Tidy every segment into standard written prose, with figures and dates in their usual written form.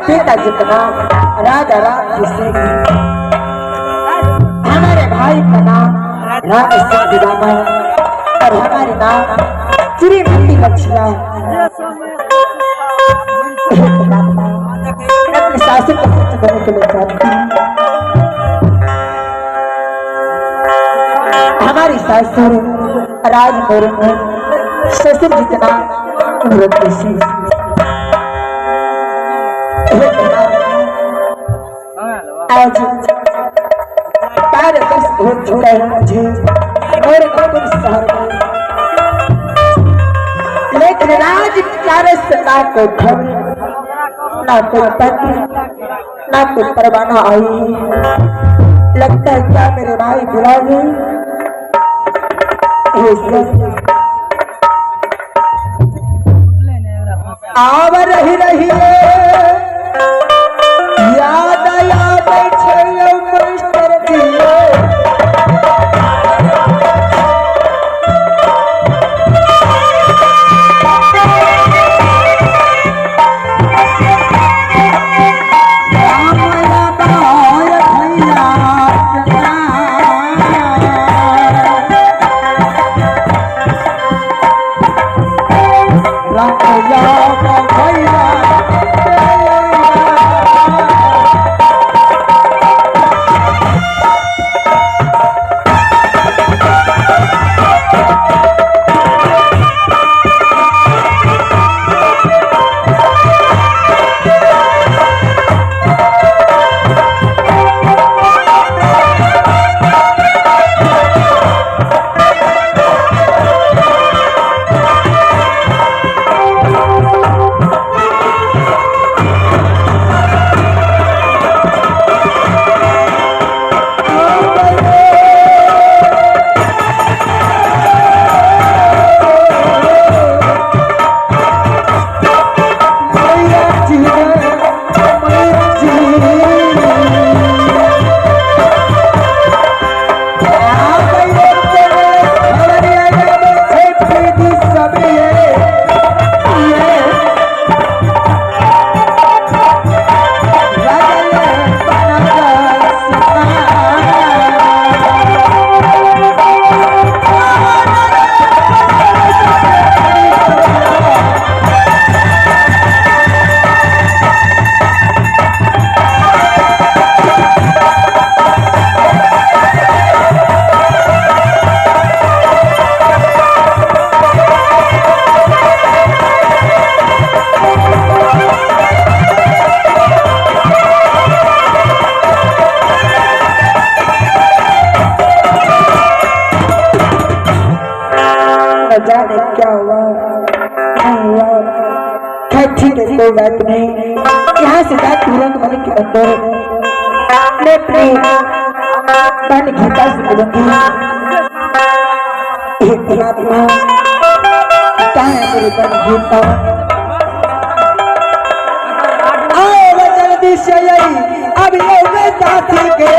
पिता जितना राजा राम सिंह, हमारे भाई का नाम राम सिंह दीवाना और हमारे नाम श्रीमती लक्ष्मी। अपने शासन को सच करने के लिए चाहती हूँ। हमारी सासुर राजपुर में ससुर जितना आज छोड़ा है मुझे मेरे कुल शहर में, लेकिन राज प्यारे से ना कोई खबर, ना कोई पति, ना कोई परवाना आई। लगता है क्या मेरे भाई बुला गए। आव रही रही याद याद मास्टर दिए, जाने क्या हुआ ठीक है, कोई बात नहीं। यहाँ से बात तुरंत बने के अंदर मैं अपने बहन गीता से मिलूंगी। एक बात में कहाँ है मेरी बहन गीता? आओ जल्दी से यही अब ये मैं साथी के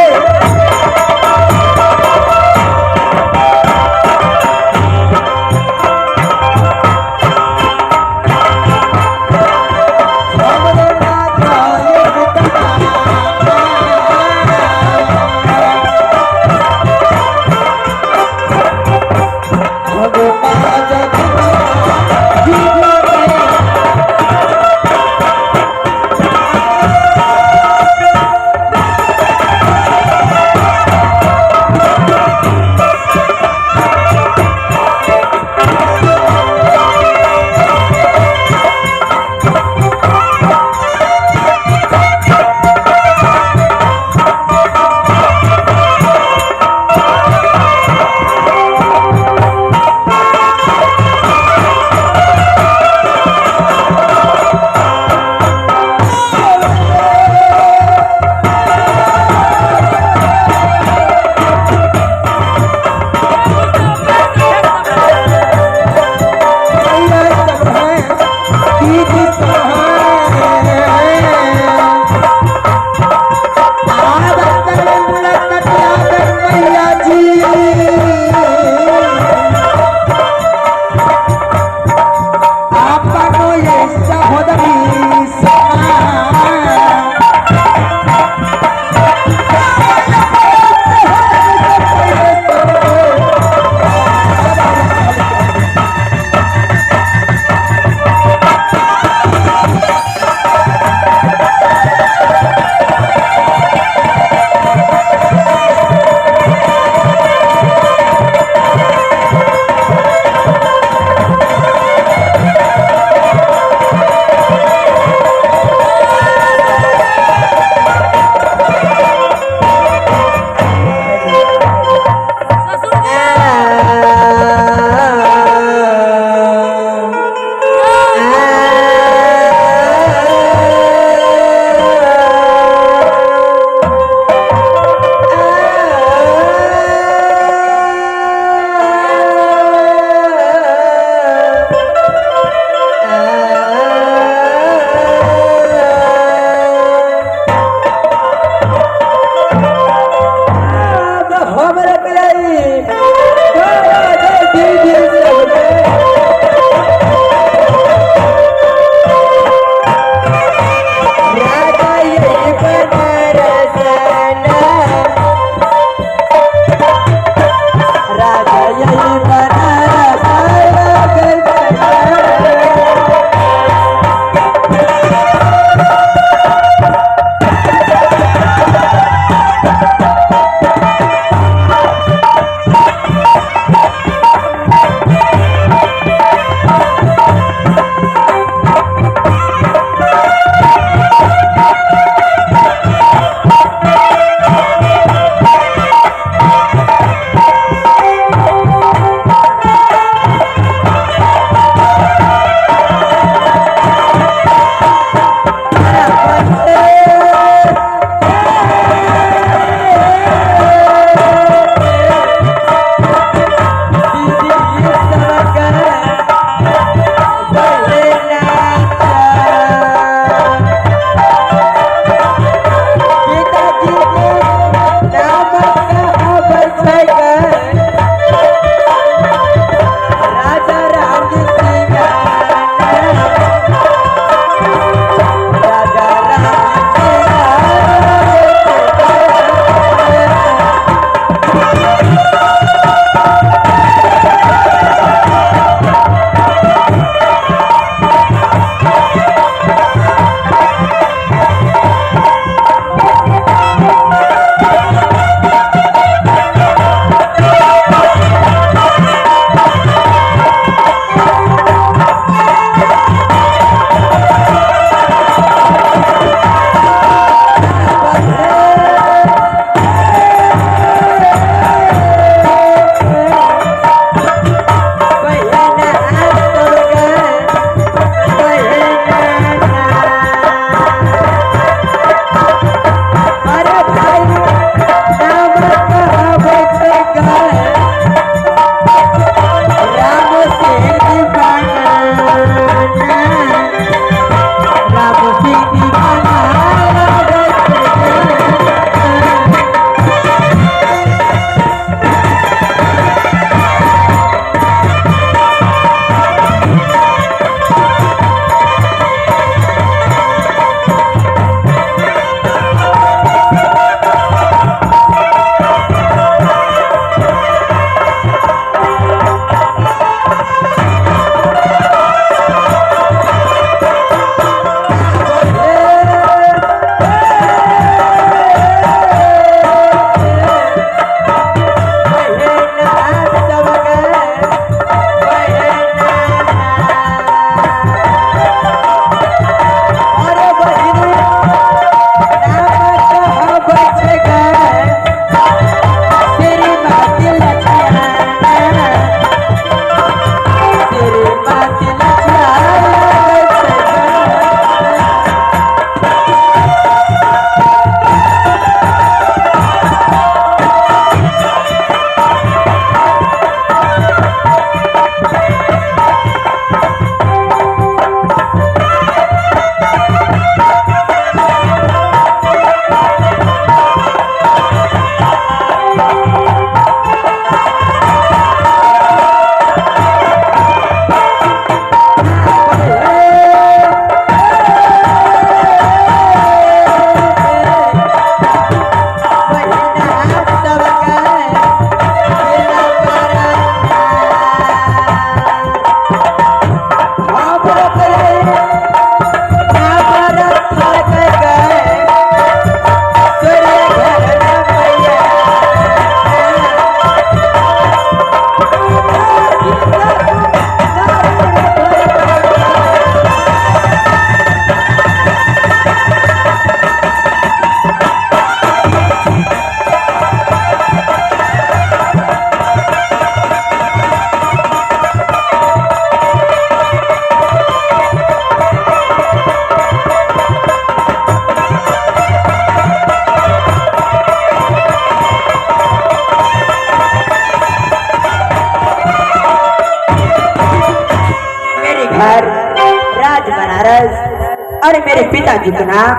मेरे पिताजी का नाम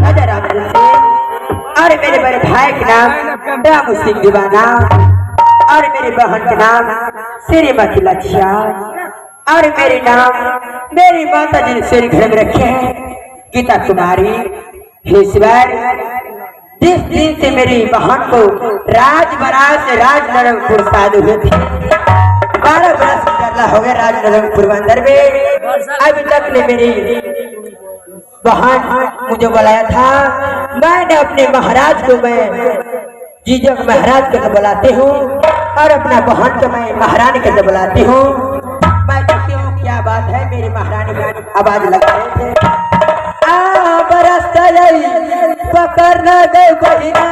राजा रामचंद्र सिंह और मेरे बड़े भाई का नाम रामू सिंह दीवाना और मेरी बहन का नाम श्रीमती लक्ष्या और मेरे नाम मेरी माता जी ने श्री घर में रखे हैं गीता कुमारी। ईश्वर जिस दिन से मेरी बहन को राजमहाराज से राजनरंगपुर शादी हुई थी 12 बरस गुजरना हो गया राजनरंगपुर अंदर में अभी तक ने मेरी बहन मुझे बुलाया था। मैंने अपने महाराज को मैं जीजक महाराज को बुलाती हूँ और अपना बहन को मैं महारानी को बुलाती हूँ। मैं देखती हूँ क्या बात है मेरी महारानी की आवाज लगा रहे थे बरस पकड़ना गए बहिना